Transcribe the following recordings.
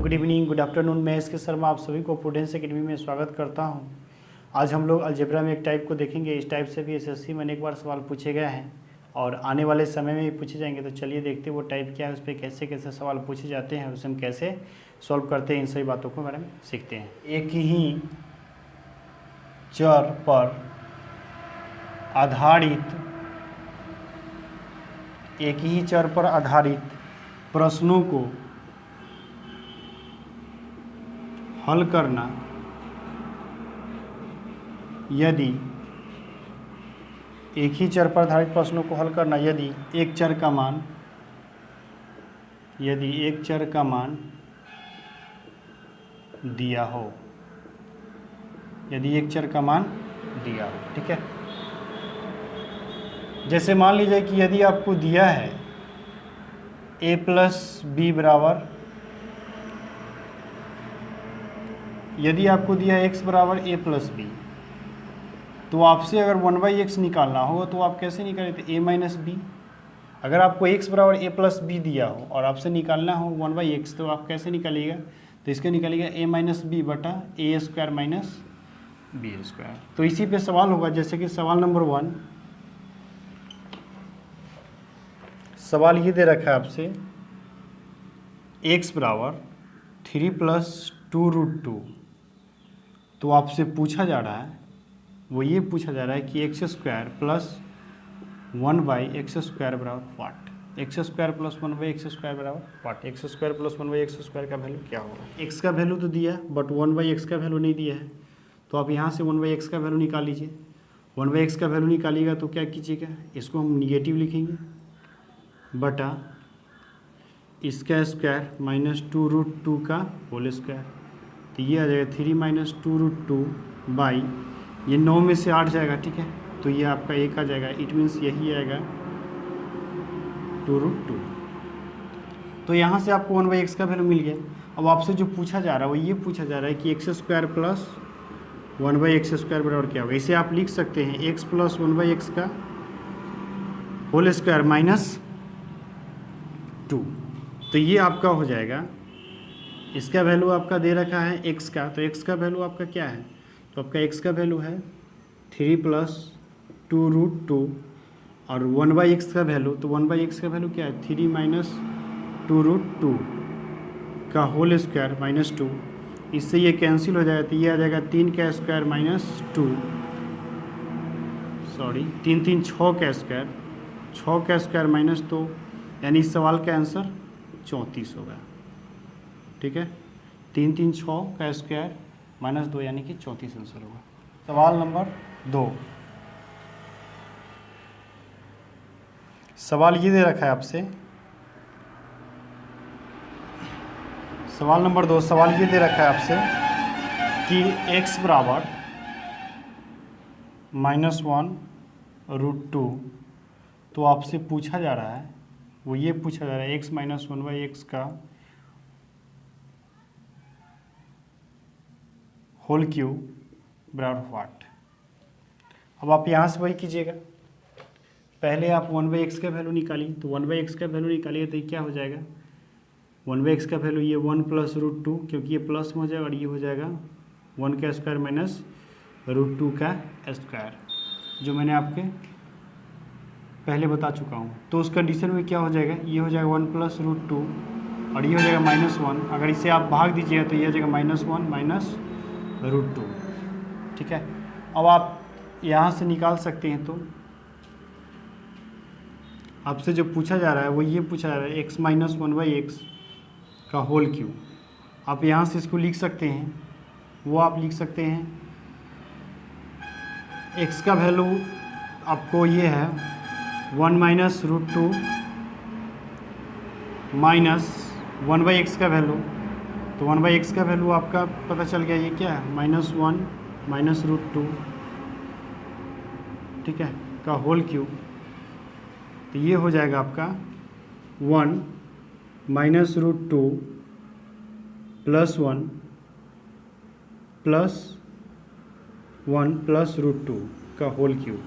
Good evening, good afternoon. मैं इसके शर्मा आप सभी को प्रूडेंस एकेडमी में स्वागत करता हूं। आज हम लोग अलजेब्रा में एक टाइप को देखेंगे। इस टाइप से भी एसएससी में अनेक बार सवाल पूछे गए हैं और आने वाले समय में भी पूछे जाएंगे। तो चलिए देखते हैं वो टाइप क्या है, उस पर कैसे कैसे सवाल पूछे जाते हैं और उसे हम कैसे सॉल्व करते हैं। इन सभी बातों को बारे में सीखते हैं। एक ही चर पर आधारित प्रश्नों को हल करना यदि एक ही चर पर आधारित प्रश्नों को हल करना यदि एक चर का मान दिया हो, ठीक है। जैसे मान लीजिए कि यदि आपको दिया है a प्लस बी बराबर, यदि आपको दिया है x बराबर a प्लस बी, तो आपसे अगर 1/x निकालना होगा तो आप कैसे निकालें? तो a माइनस बी। अगर आपको x बराबर a प्लस बी दिया हो और आपसे निकालना हो 1/x, तो आप कैसे निकालिएगा? तो इसका निकालिएगा a माइनस बी बटा a square minus B square. तो इसी पे सवाल होगा। जैसे कि सवाल नंबर 1, सवाल ये दे रखा है आपसे x बराबर 3 + 2√2। तो आपसे पूछा जा रहा है, वो ये पूछा जा रहा है कि x square plus 1/x square बराबर वाट। x square plus 1/x square बराबर वाट। x square plus 1/x square का वैल्यू क्या होगा? x का वैल्यू तो दिया बट 1/x का वैल्यू नहीं दिया है। तो आप यहाँ से 1/x का वैल्यू निकाल लीजिए। 1/x का वैल्यू निकालिएगा तो क्या कीजिएगा, इसको हम निगेटिव लिखेंगे बटा इसका स्क्वायर माइनस 2√2 का होल स्क्वायर। तो ये आ जाएगा 3 - 2√2 बाई, ये 9 में से 8 जाएगा, ठीक है। तो ये आपका 1 आ जाएगा। इट मीन्स यही आएगा 2√2। तो यहाँ से आपको 1/x का वैल्यू मिल गया। अब आपसे जो पूछा जा रहा है वो ये पूछा जा रहा है कि x square plus 1/x square बराबर क्या होगा। इसे आप लिख सकते हैं x प्लस 1/x का होल स्क्वायर माइनस 2। तो ये आपका हो जाएगा, इसका वैल्यू आपका दे रखा है x का, तो x का वैल्यू आपका क्या है? तो आपका x का वैल्यू है 3 + 2√2 और 1/x का वैल्यू, तो 1/x का वैल्यू क्या है? 3 - 2√2 का होल स्क्वायर माइनस 2। इससे ये कैंसिल हो जाएगा। तो ये आ जाएगा 3 का स्क्वायर माइनस 2, सॉरी 3 3 6 का स्क्वायर, 6 का स्क्वायर माइनस 2, यानी इस सवाल का आंसर 34 होगा, ठीक है। 3 3 6 का स्क्वायर माइनस 2 यानी कि 34 आंसर होगा। सवाल नंबर 2, सवाल ये दे रखा है आपसे, सवाल नंबर 2, सवाल ये दे रखा है आपसे कि x बराबर -1√2। तो आपसे पूछा जा रहा है, वो ये पूछा जा रहा है x माइनस 1/x का होल क्यूब बराबर वाट। अब आप यहाँ से वही कीजिएगा, पहले आप 1/x का वैल्यू निकालिए। तो 1/x का वैल्यू निकालिए तो ये क्या हो जाएगा? 1/x का वैल्यू ये 1 + √2, क्योंकि ये प्लस में हो जाएगा और ये हो जाएगा 1 का स्क्वायर माइनस √2 का स्क्वायर, जो मैंने आपके पहले बता चुका हूँ। तो उस कंडीशन में क्या हो जाएगा? ये हो जाएगा 1 + √2 और ये हो जाएगा -1। अगर इसे आप भाग दीजिएगा तो ये हो जाएगा -1 - √2, ठीक है। अब आप यहाँ से निकाल सकते हैं। तो आपसे जो पूछा जा रहा है वो ये पूछा जा रहा है x माइनस 1/x का होल क्यूब। आप यहाँ से इसको लिख सकते हैं, वो आप लिख सकते हैं x का वैल्यू आपको ये है 1 - √2 माइनस 1/x का वैल्यू। तो 1/x का वैल्यू आपका पता चल गया, ये क्या है? -1 - √2, ठीक है, का होल क्यूब। तो ये हो जाएगा आपका 1 - √2 + 1 + √2 का होल क्यूब।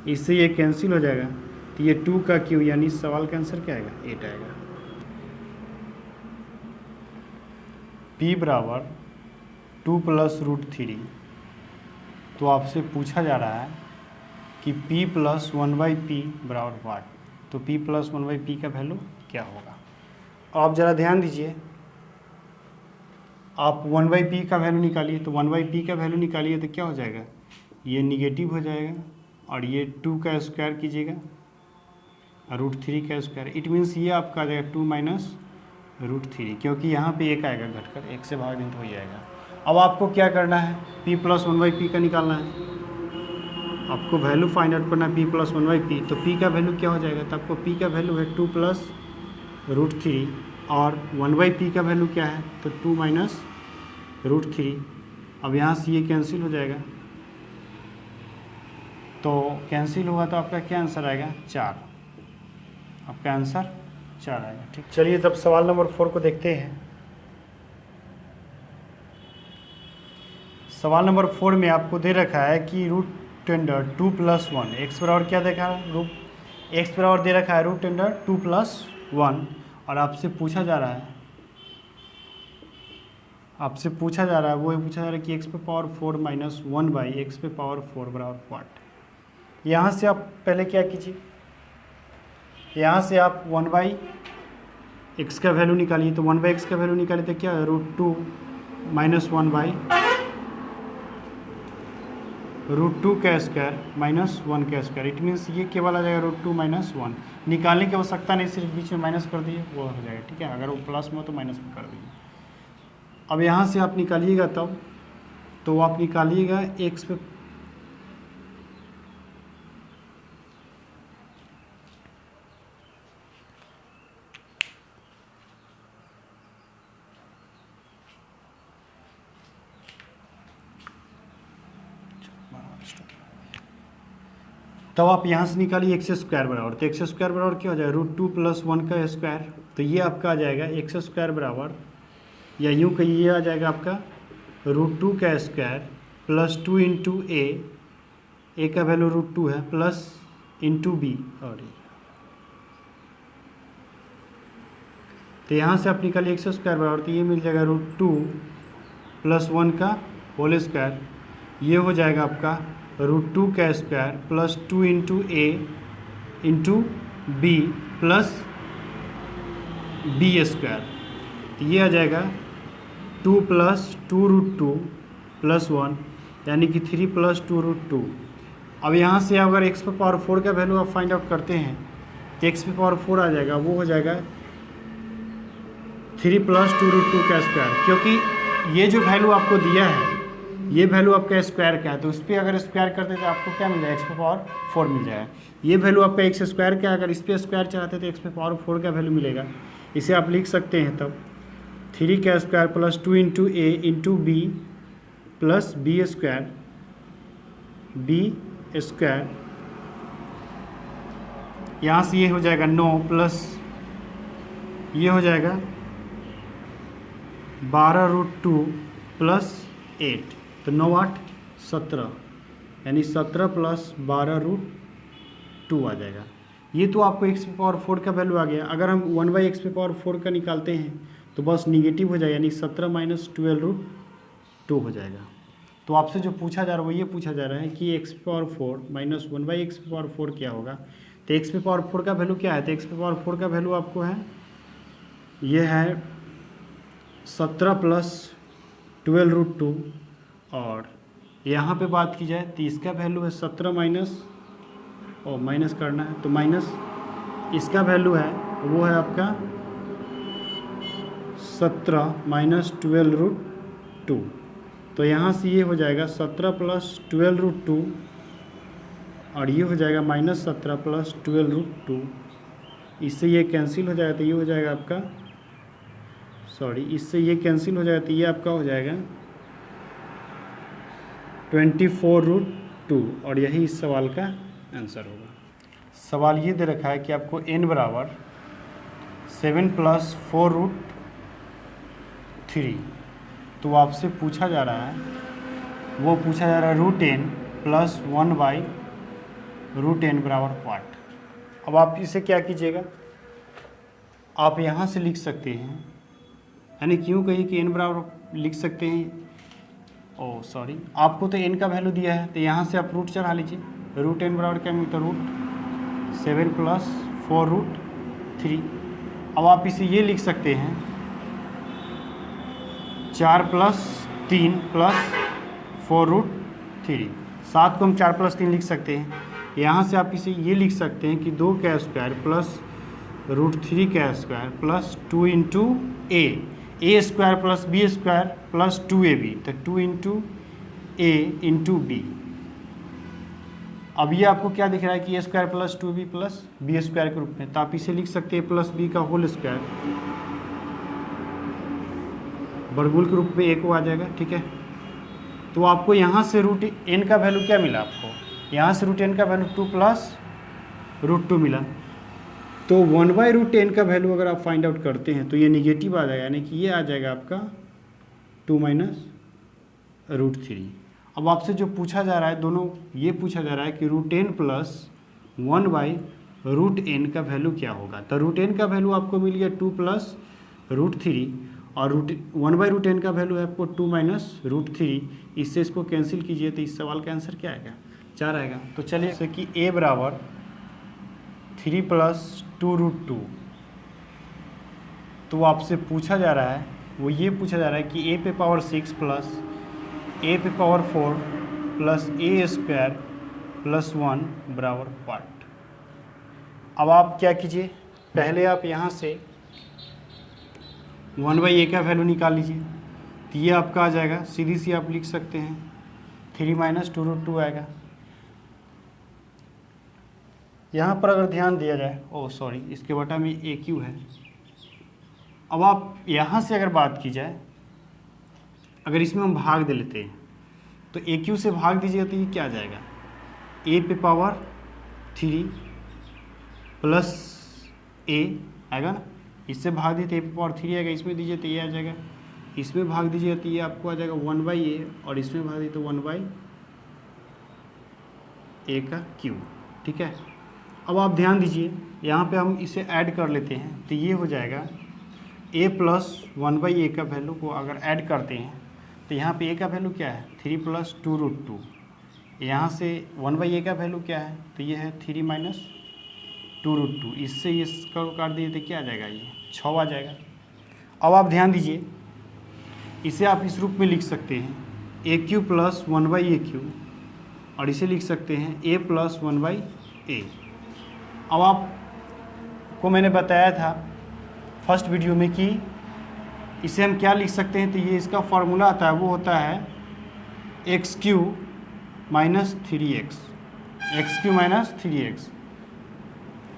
इससे ये कैंसिल हो जाएगा। तो ये 2 का क्यूब, यानी सवाल का आंसर क्या आएगा? 8 आएगा। p बराबर 2 प्लस रूट 3, तो आपसे पूछा जा रहा है कि p प्लस 1/p बराबर वाट। तो p प्लस 1/p का वैल्यू क्या होगा? आप ज़रा ध्यान दीजिए, आप 1/p का वैल्यू निकालिए, तो 1/p का वैल्यू निकालिए तो क्या हो जाएगा, ये निगेटिव हो जाएगा, और ये 2 का स्क्वायर कीजिएगा रूट 3 का स्क्वायर, इट मीन्स ये आपका आ जाएगा 2 माइनस रूट 3, क्योंकि यहाँ पे एक आएगा घटकर, एक से भाग दें तो हो जाएगा। अब आपको क्या करना है, p प्लस 1/p का निकालना है, आपको वैल्यू फाइंड आउट करना है p प्लस 1/p। तो p का वैल्यू क्या हो जाएगा, तो आपको p का वैल्यू है 2 प्लस रूट 3, और 1/p का वैल्यू क्या है, तो 2 माइनस रूट 3। अब यहाँ से ये कैंसिल हो जाएगा, तो कैंसिल होगा तो आपका क्या आंसर आएगा, 4। आपका आंसर 4 आएगा। ठीक, चलिए तब सवाल नंबर 4 को देखते हैं। सवाल नंबर 4 में आपको दे रखा है कि रूट टेंडर 2 प्लस 1, एक्स बराबर क्या देखा है, रूट एक्स बराबर दे रखा है रूट टेंडर 2 प्लस 1, और आपसे पूछा जा रहा है वो पूछा जा रहा है कि एक्स पे पावर 4 माइनस 1 बाई एक्स पे पावर 4 बराबर वाट। यहाँ से आप पहले क्या कीजिए, यहाँ से आप 1 बाई एक्स का वैल्यू निकालिए, तो 1 बाई एक्स का वैल्यू निकालिए तो क्या है, रूट 2 माइनस 1 बाई रूट 2 का स्क्वायर माइनस 1 का स्क्वायर, इट मीन्स ये केवल आ जाएगा रूट 2 माइनस 1। निकालने की आवश्यकता नहीं, सिर्फ बीच में माइनस कर दीजिए वो हो जाएगा। ठीक है, अगर वो प्लस में हो तो माइनस में कर दीजिए। अब यहाँ से आप निकालिएगा तब, तो आप निकालिएगा एक्स पे तब आप यहाँ से निकालिए एक्स स्क्वायर बराबर, तो एक्स स्क्वायर बराबर क्या हो जाएगा, रूट 2 प्लस 1 का स्क्वायर, तो ये आपका आ जाएगा एक्स स्क्वायर बराबर, या यूँ कहिए ये आ जाएगा आपका रूट 2 का स्क्वायर प्लस 2 इंटू ए का वैल्यू रूट 2 है, प्लस इंटू बी, और तो यहाँ से आप निकालिए एक्स स्क्वायर बराबर, तो ये मिल जाएगा रूट 2 प्लस 1 का होल स्क्वायर, ये हो जाएगा आपका रूट 2 का square plus 2 into a into b plus b square, तो ये आ जाएगा 2 प्लस 2 रूट 2 प्लस 1, यानी कि 3 प्लस 2 रूट 2। अब यहाँ से अगर एक्स पे पावर 4 का वैल्यू आप फाइंड आउट करते हैं तो एक्स पे पावर 4 आ जाएगा, वो हो जाएगा 3 प्लस 2 रूट 2 का स्क्वायर, क्योंकि ये जो वैल्यू आपको दिया है ये वैल्यू आपका स्क्वायर का है, तो उस पर अगर स्क्वायर करते तो आपको क्या मिल जाएगा, एक्स पे पावर 4 मिल जाएगा। ये वैल्यू आपका एक्स स्क्वायर का है, अगर इस पर स्क्वायर चाहते तो एक्स पे पावर 4 का वैल्यू मिलेगा। इसे आप लिख सकते हैं तब 3 का square plus 2 into a into b plus b square यहाँ से ये हो जाएगा 9 प्लस ये हो जाएगा 12 रूट 2 प्लस 8, तो 9 8 17, यानी 17 प्लस 12 रूट 2 आ जाएगा। ये तो आपको एक्स पे पावर 4 का वैल्यू आ गया। अगर हम 1 बाई एक्स पे पावर 4 का निकालते हैं तो बस निगेटिव हो जाएगा, यानी 17 माइनस 12 रूट 2 हो जाएगा। तो आपसे जो पूछा जा रहा है वो ये पूछा जा रहा है कि एक्स पे पावर 4 माइनस 1 बाई एक्स पे पावर 4 क्या होगा। तो एक्स पे पावर 4 का वैल्यू क्या है, तो एक्स पे पावर 4 का वैल्यू आपको है, ये है 17 प्लस 12 रूट 2, और यहाँ पे बात की जाए तो इसका वैल्यू है 17 माइनस करना है, तो माइनस इसका वैल्यू है वो है आपका 17 माइनस 12 रूट 2, तो यहाँ से ये हो जाएगा 17 प्लस 12 रूट 2, और ये हो जाएगा माइनस 17 प्लस 12 रूट 2। इससे ये कैंसिल हो जाएगा, तो ये हो जाएगा आपका इससे ये कैंसिल हो जाएगा, तो ये आपका हो जाएगा 24 रूट 2, और यही इस सवाल का आंसर होगा। सवाल ये दे रखा है कि आपको n बराबर 7 प्लस 4 रूट 3, तो आपसे पूछा जा रहा है root n plus 1 by root n बराबर वाट। अब आप इसे क्या कीजिएगा, आप यहाँ से लिख सकते हैं यानी क्यों कहीं कि n बराबर लिख सकते हैं, ओह सॉरी, आपको तो n का वैल्यू दिया है तो यहाँ से आप रूट चढ़ा लीजिए, रूट n बराबर क्या मिलता है, रूट 7 + 4 रूट 3। अब आप इसे ये लिख सकते हैं 4 + 3 + 4 रूट 3, 7 को हम 4 + 3 लिख सकते हैं। यहाँ से आप इसे ये लिख सकते हैं कि 2 का स्क्वायर प्लस रूट 3 का square plus 2 into a square plus b square plus 2ab, तो 2 इंटू ए इंटू बी। अब ये आपको क्या दिख रहा है कि a square plus 2b plus b square के रूप में, तो आप इसे लिख सकते हैं प्लस बी का होल स्क्वायर वर्गमूल के रूप में ए को आ जाएगा, ठीक है। तो आपको यहाँ से रूट n का वैल्यू क्या मिला, आपको यहाँ से रूट n का वैल्यू 2 प्लस रूट 2 मिला। तो 1/√10 का वैल्यू अगर आप फाइंड आउट करते हैं तो ये निगेटिव आ जाएगा, यानी कि ये आ जाएगा आपका 2 - √3। अब आपसे जो पूछा जा रहा है, दोनों ये पूछा जा रहा है कि √10 + 1/√n का वैल्यू क्या होगा। तो √n का वैल्यू आपको मिल गया 2 + √3 और 1/√n का वैल्यू है आपको 2 - √3। इससे इसको कैंसिल कीजिए तो इस सवाल का आंसर क्या आएगा, 4 आएगा। तो चलिए जैसे कि a बराबर 3 + 2√2, तो आपसे पूछा जा रहा है, वो ये पूछा जा रहा है कि a पे पावर 6 प्लस a पे power 4 plus a square plus 1 बराबर व्हाट। अब आप क्या कीजिए, पहले आप यहाँ से 1/a का वैल्यू निकाल लीजिए, तो ये आपका आ जाएगा, सीधी सी आप लिख सकते हैं 3 - 2√2 आएगा। यहाँ पर अगर ध्यान दिया जाए, ओह सॉरी, इसके बटा में AQ है। अब आप यहाँ से अगर बात की जाए, अगर इसमें हम भाग दे लेते हैं तो AQ से भाग दीजिएगा तो ये क्या आ जाएगा, a पे पावर 3 प्लस a आएगा ना, इससे भाग दीजिए तो a पे पावर 3 आएगा, इसमें दीजिए तो ये आ जाएगा, इसमें भाग दीजिएगा तो ये आपको आ जाएगा 1/a और इसमें भाग दीजिए तो 1/a का क्यूब, ठीक है। अब आप ध्यान दीजिए, यहाँ पे हम इसे ऐड कर लेते हैं तो ये हो जाएगा a + 1/a का वैल्यू को अगर ऐड करते हैं तो यहाँ पे a का वैल्यू क्या है 3 + 2√2, यहाँ से 1/a का वैल्यू क्या है तो ये है 3 - 2√2, इससे ये इसका काट दिए तो क्या आ जाएगा, ये 6 आ जाएगा। अब आप ध्यान दीजिए, इसे आप इस रूप में लिख सकते हैं AQ + 1/AQ और इसे लिख सकते हैं a + 1/a। अब आपको मैंने बताया था फर्स्ट वीडियो में कि इसे हम क्या लिख सकते हैं, तो ये इसका फार्मूला आता है, वो होता है x³ - 3x, x³ - 3x,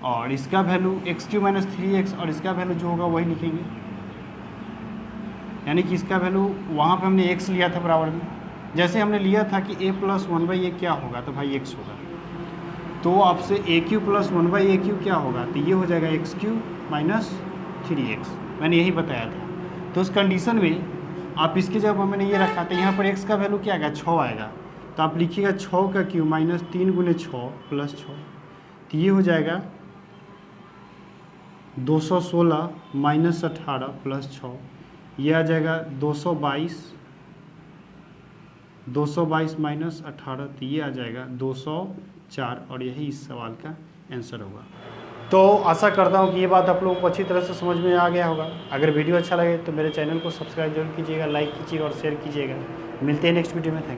और इसका वैल्यू x³ - 3x और इसका वैल्यू जो होगा वही लिखेंगे, यानी कि इसका वैल्यू वहाँ पे हमने x लिया था बराबर में, जैसे हमने लिया था कि a + 1/a क्या होगा तो भाई x होगा, तो आपसे AQ + 1/AQ क्या होगा, तो ये हो जाएगा x³ - 3x, मैंने यही बताया था। तो उस कंडीशन में आप इसके जब मैंने ये रखा तो यहाँ पर x का वैल्यू क्या आएगा, 6 आएगा, तो आप लिखिएगा 6 का क्यूब -3 × 6 + 6, तो ये हो जाएगा 216 - 18 + 6, ये आ जाएगा 222 - 18, तो ये आ जाएगा 204, और यही इस सवाल का आंसर होगा। तो आशा करता हूँ कि ये बात आप लोगों को अच्छी तरह से समझ में आ गया होगा। अगर वीडियो अच्छा लगे तो मेरे चैनल को सब्सक्राइब जरूर कीजिएगा, लाइक कीजिएगा और शेयर कीजिएगा। मिलते हैं नेक्स्ट वीडियो में। Thank you.